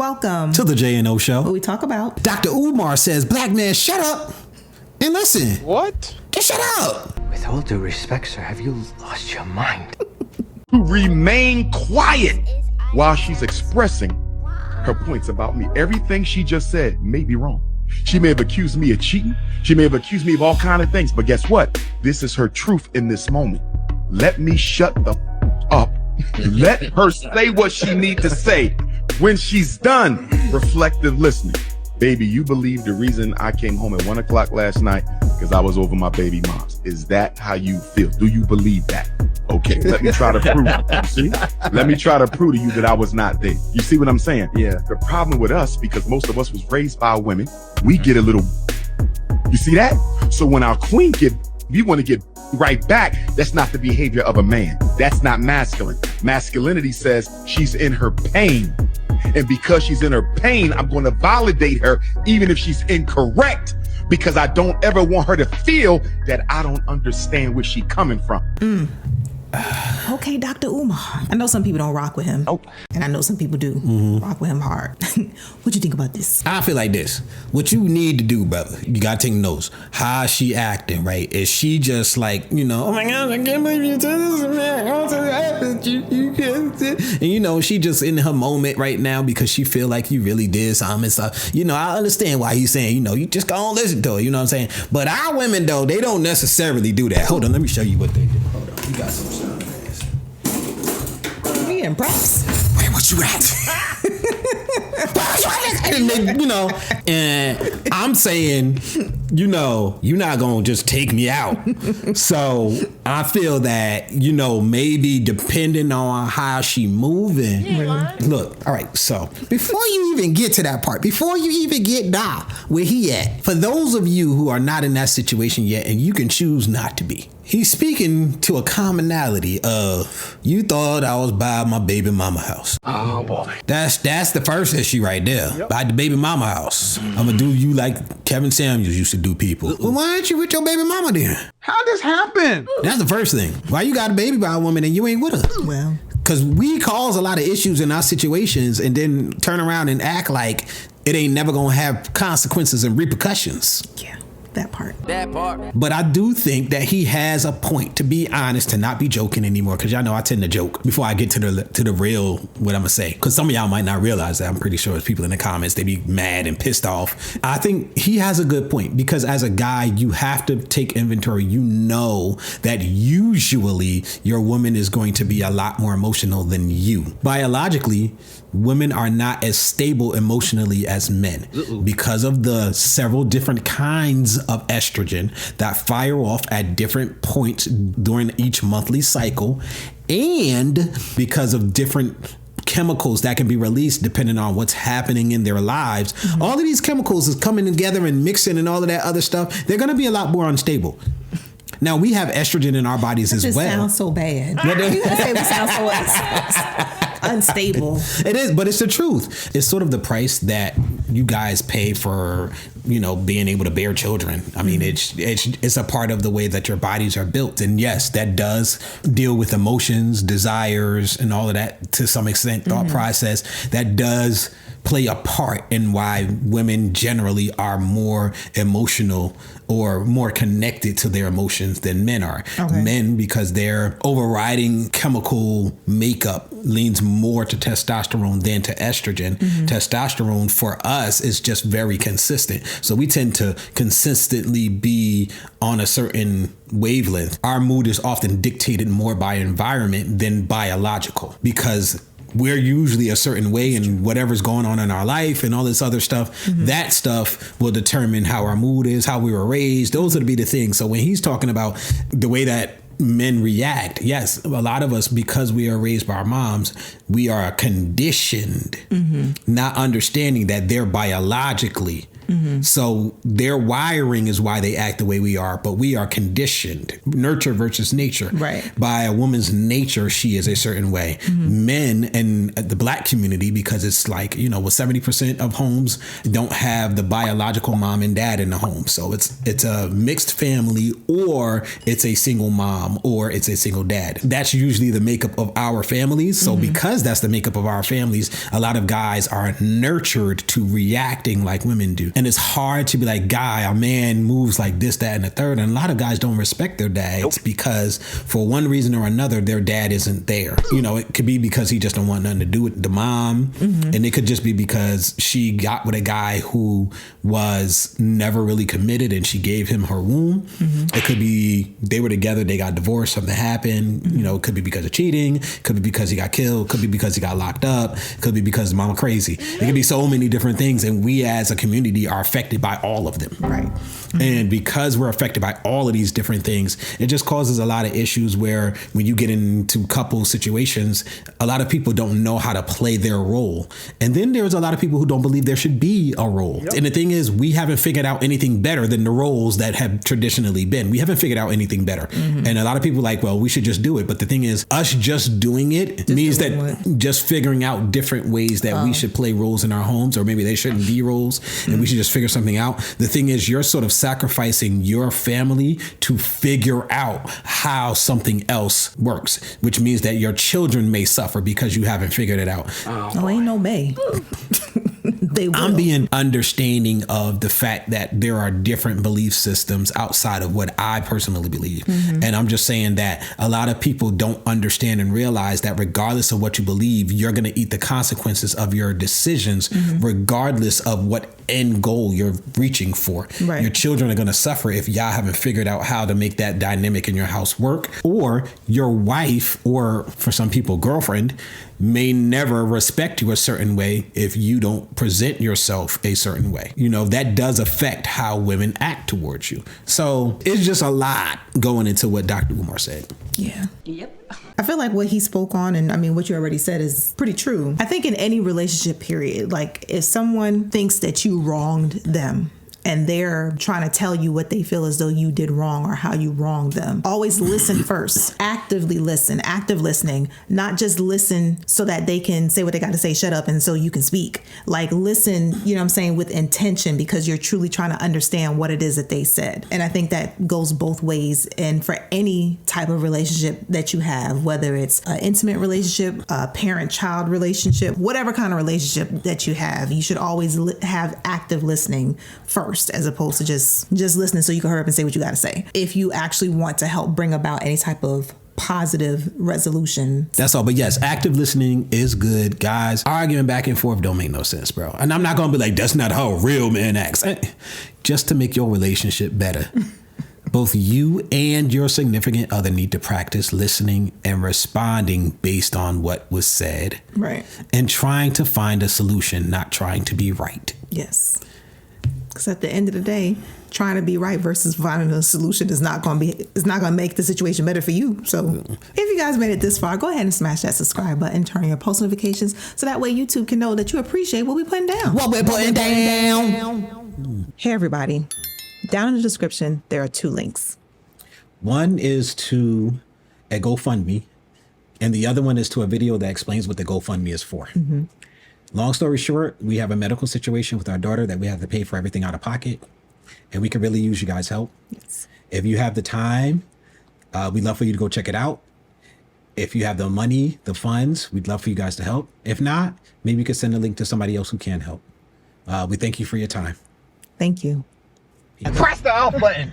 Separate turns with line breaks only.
Welcome
to the J&O Show,
where we talk about.
Dr. Umar says, black man, shut up and listen.
What?
Just shut up.
With all due respect, sir, have you lost your mind?
Remain quiet while she's expressing her points about me. Everything she just said may be wrong. She may have accused me of cheating. She may have accused me of all kinds of things. But guess what? This is her truth in this moment. Let me shut the up. Let her say what she needs to say. When she's done, reflective listening. Baby, you believe the reason I came home at 1 o'clock last night because I was over my baby mom's. Is that how you feel? Do you believe that? Okay, let me try to prove it. See? Let me try to prove to you that I was not there. You see what I'm saying?
Yeah.
The problem with us, because most of us was raised by women, we get a little, you see that? So when our queen we want to get right back. That's not the behavior of a man. That's not masculine. Masculinity says she's in her pain. And because she's in her pain, I'm going to validate her even if she's incorrect, because I don't ever want her to feel that I don't understand where she's coming from.
Okay, Dr. Umar. I know some people don't rock with him.
Oh.
And I know some people do rock with him hard. What you think about this?
I feel like this. What you need to do, brother, you gotta take notes. How is she acting, right? Is she just like, oh my God, I can't believe you did this, man. You can't. And she just in her moment right now because she feel like you really did something and stuff. I understand why he's saying, you just go and listen to her. You know what I'm saying? But our women, though, they don't necessarily do that. Hold on, let me show you what they do. Hold on, we got some stuff.
Me and props.
Wait, what you at? And they, and I'm saying, you're not gonna just take me out. So I feel that, maybe depending on how she moving. Look, all right, so before you even get to that part, before you even get where he at, for those of you who are not in that situation yet, and you can choose not to be, he's speaking to a commonality of, you thought I was by my baby mama house.
Oh boy.
That's the first issue right there. Yep. By the baby mama house. I'm gonna do you like Kevin Samuels used to do people. Well, why aren't you with your baby mama then?
How'd this happen?
That's the first thing. Why you got a baby by a woman and you ain't with her?
Well,
because we cause a lot of issues in our situations and then turn around and act like it ain't never gonna have consequences and repercussions.
Yeah. That part.
But I do think that he has a point, to be honest, to not be joking anymore, because y'all know I tend to joke before I get to the real what I'm gonna say, because some of y'all might not realize that. I'm pretty sure it's people in the comments, they be mad and pissed off. I think he has a good point, because as a guy, you have to take inventory. You know that usually your woman is going to be a lot more emotional than you. Biologically, women are not as stable emotionally as men because of the several different kinds of estrogen that fire off at different points during each monthly cycle, and because of different chemicals that can be released depending on what's happening in their lives. All of these chemicals is coming together and mixing and all of that other stuff. They're going to be a lot more unstable. Now, we have estrogen in our bodies as well.
It sounds so bad. You say we sound so unstable.
It is, but it's the truth. It's sort of the price that you guys pay for, being able to bear children. I mean, it's a part of the way that your bodies are built. And yes, that does deal with emotions, desires, and all of that to some extent, thought process. That does play a part in why women generally are more emotional or more connected to their emotions than men are. Okay. Men, because their overriding chemical makeup leans more to testosterone than to estrogen. Testosterone for us is just very consistent. So we tend to consistently be on a certain wavelength. Our mood is often dictated more by environment than biological, because we're usually a certain way, and whatever's going on in our life and all this other stuff, that stuff will determine how our mood is, how we were raised. Those would be the things. So when he's talking about the way that men react, yes, a lot of us, because we are raised by our moms, we are conditioned, not understanding that they're biologically So their wiring is why they act the way we are, but we are conditioned, nurture versus nature.
Right.
By a woman's nature, she is a certain way. Men and the black community, because it's like, you know, with 70% of homes don't have the biological mom and dad in the home. So it's a mixed family, or it's a single mom, or it's a single dad. That's usually the makeup of our families. So because that's the makeup of our families, a lot of guys are nurtured to reacting like women do. And it's hard to be like, a man moves like this, that, and the third. And a lot of guys don't respect their dads because for one reason or another, their dad isn't there. You know, it could be because he just don't want nothing to do with the mom. And it could just be because she got with a guy who was never really committed and she gave him her womb. It could be they were together, they got divorced, something happened. You know, it could be because of cheating. Could be because he got killed. Could be because he got locked up. Could be because mama crazy. It could be so many different things. And we as a community are affected by all of them.
Right.
And because we're affected by all of these different things, it just causes a lot of issues where when you get into couple situations, a lot of people don't know how to play their role. And then there's a lot of people who don't believe there should be a role. And the thing is, we haven't figured out anything better than the roles that have traditionally been. We haven't figured out anything better. And a lot of people are like, well, we should just do it. But the thing is, us just doing it means that just figuring out different ways that we should play roles in our homes, or maybe they shouldn't be roles and we should just figure something out. The thing is, you're sort of sacrificing your family to figure out how something else works, which means that your children may suffer because you haven't figured it out.
Oh, ain't no may. They will.
I'm being understanding of the fact that there are different belief systems outside of what I personally believe. And I'm just saying that a lot of people don't understand and realize that regardless of what you believe, you're going to eat the consequences of your decisions, regardless of what end goal you're reaching for.
Right.
Your children are going to suffer if y'all haven't figured out how to make that dynamic in your house work, or your wife, or for some people, girlfriend, may never respect you a certain way if you don't present yourself a certain way. You know, that does affect how women act towards you. So it's just a lot going into what Dr. Umar said.
Yeah. Yep. I feel like what he spoke on, and I mean, what you already said is pretty true. I think in any relationship period, like if someone thinks that you wronged them, and they're trying to tell you what they feel as though you did wrong or how you wronged them, always listen first. Actively listen. Active listening. Not just listen so that they can say what they got to say, shut up, and so you can speak. Like listen, you know what I'm saying, with intention, because you're truly trying to understand what it is that they said. And I think that goes both ways. And for any type of relationship that you have, whether it's an intimate relationship, a parent-child relationship, whatever kind of relationship that you have, you should always have active listening first, as opposed to just listening so you can hurry up and say what you got to say. If you actually want to help bring about any type of positive resolution.
That's all. But yes, active listening is good. Guys, arguing back and forth don't make no sense, bro. And I'm not going to be like, that's not how a real man acts. Just to make your relationship better. Both you and your significant other need to practice listening and responding based on what was said.
Right. And
trying to find a solution, not trying to be right.
Yes. Because at the end of the day, trying to be right versus finding a solution is not going to make the situation better for you. So if you guys made it this far, go ahead and smash that subscribe button, turn on your post notifications, so that way YouTube can know that you appreciate what we're putting down. Hey, everybody. Down in the description, there are 2 links.
One is to a GoFundMe, and the other one is to a video that explains what the GoFundMe is for. Long story short, we have a medical situation with our daughter that we have to pay for everything out of pocket, and we could really use you guys' help.
Yes.
If you have the time, we'd love for you to go check it out. If you have the money, the funds, we'd love for you guys to help. If not, maybe you could send a link to somebody else who can help. We thank you for your time.
Thank you.
Press the off button.